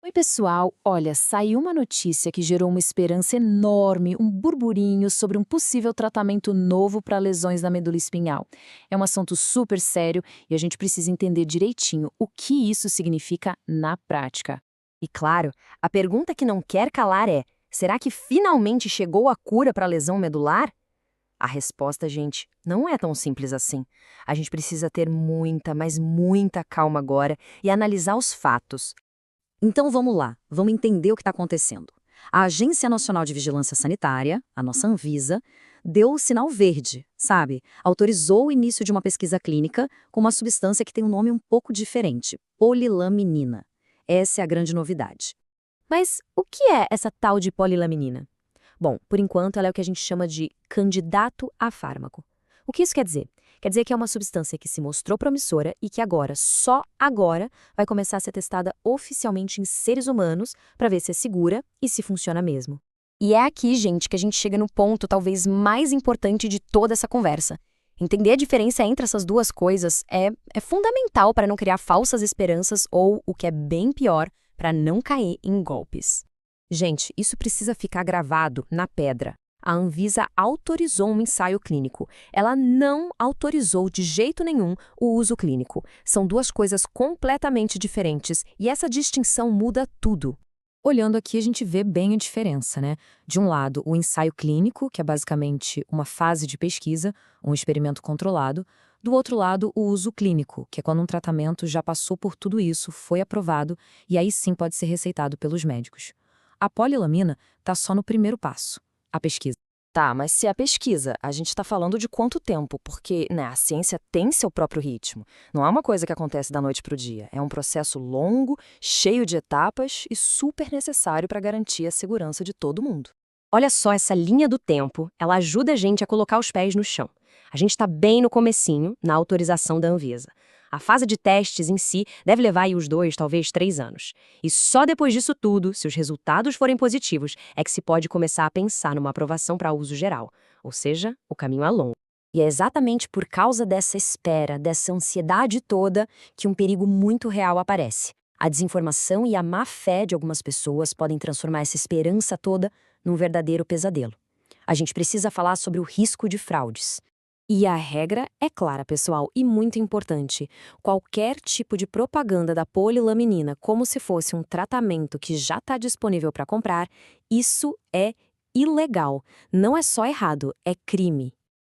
Oi, pessoal! Olha, saiu uma notícia que gerou uma esperança enorme, um burburinho sobre um possível tratamento novo para lesões da medula espinhal. É um assunto super sério e a gente precisa entender direitinho o que isso significa na prática. E claro, a pergunta que não quer calar é: será que finalmente chegou a cura para a lesão medular? A resposta, gente, não é tão simples assim. A gente precisa ter muita, mas muita calma agora e analisar os fatos. Então vamos lá, vamos entender o que está acontecendo. A Agência Nacional de Vigilância Sanitária, a nossa Anvisa, deu o sinal verde, sabe? Autorizou o início de uma pesquisa clínica com uma substância que tem um nome um pouco diferente, polilaminina. Essa é a grande novidade. Mas o que é essa tal de polilaminina? Bom, por enquanto ela é o que a gente chama de candidato a fármaco. O que isso quer dizer? Quer dizer que é uma substância que se mostrou promissora e que agora, só agora, vai começar a ser testada oficialmente em seres humanos para ver se é segura e se funciona mesmo. E é aqui, gente, que a gente chega no ponto talvez mais importante de toda essa conversa. Entender a diferença entre essas duas coisas é fundamental para não criar falsas esperanças ou, o que é bem pior, para não cair em golpes. Gente, isso precisa ficar gravado na pedra. A Anvisa autorizou um ensaio clínico. Ela não autorizou de jeito nenhum o uso clínico. São duas coisas completamente diferentes e essa distinção muda tudo. Olhando aqui, a gente vê bem a diferença, né? De um lado, o ensaio clínico, que é basicamente uma fase de pesquisa, um experimento controlado. Do outro lado, o uso clínico, que é quando um tratamento já passou por tudo isso, foi aprovado e aí sim pode ser receitado pelos médicos. A polilamina está só no primeiro passo, a pesquisa. Tá, mas se é a pesquisa, a gente está falando de quanto tempo? Porque, né, a ciência tem seu próprio ritmo. Não é uma coisa que acontece da noite para o dia. É um processo longo, cheio de etapas e super necessário para garantir a segurança de todo mundo. Olha só essa linha do tempo, ela ajuda a gente a colocar os pés no chão. A gente está bem no comecinho, na autorização da Anvisa. A fase de testes em si deve levar aí uns 2, talvez 3 anos. E só depois disso tudo, se os resultados forem positivos, é que se pode começar a pensar numa aprovação para uso geral. Ou seja, o caminho é longo. E é exatamente por causa dessa espera, dessa ansiedade toda, que um perigo muito real aparece. A desinformação e a má-fé de algumas pessoas podem transformar essa esperança toda num verdadeiro pesadelo. A gente precisa falar sobre o risco de fraudes. E a regra é clara, pessoal, e muito importante. Qualquer tipo de propaganda da polilaminina como se fosse um tratamento que já está disponível para comprar, isso é ilegal. Não é só errado, é crime.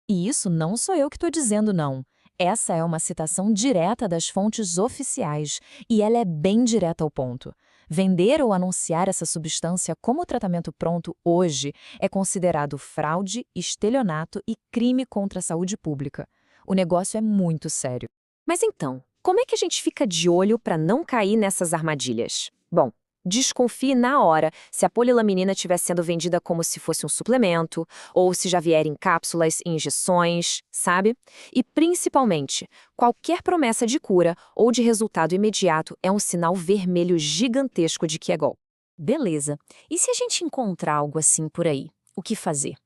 E isso não sou eu que estou dizendo, não. Essa é uma citação direta das fontes oficiais e ela é bem direta ao ponto. Vender ou anunciar essa substância como tratamento pronto hoje é considerado fraude, estelionato e crime contra a saúde pública. O negócio é muito sério. Mas então, como é que a gente fica de olho para não cair nessas armadilhas? Bom, desconfie na hora se a polilaminina estiver sendo vendida como se fosse um suplemento, ou se já vier em cápsulas e injeções, sabe? E principalmente, qualquer promessa de cura ou de resultado imediato é um sinal vermelho gigantesco de que é golpe. Beleza. E se a gente encontrar algo assim por aí, o que fazer?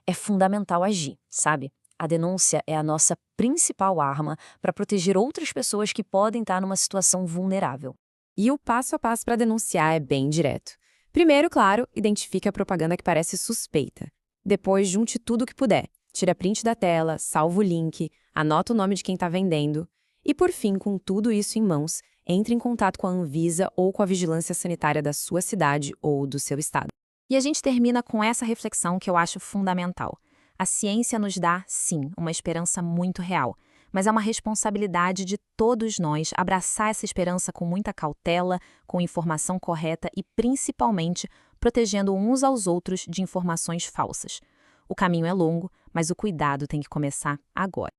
É fundamental agir, sabe? A denúncia é a nossa principal arma para proteger outras pessoas que podem estar numa situação vulnerável. E o passo a passo para denunciar é bem direto. Primeiro, claro, identifique a propaganda que parece suspeita. Depois, junte tudo o que puder. Tire a print da tela, salva o link, anota o nome de quem está vendendo. E por fim, com tudo isso em mãos, entre em contato com a Anvisa ou com a vigilância sanitária da sua cidade ou do seu estado. E a gente termina com essa reflexão que eu acho fundamental. A ciência nos dá, sim, uma esperança muito real, mas é uma responsabilidade de todos nós abraçar essa esperança com muita cautela, com informação correta e, principalmente, protegendo uns aos outros de informações falsas. O caminho é longo, mas o cuidado tem que começar agora.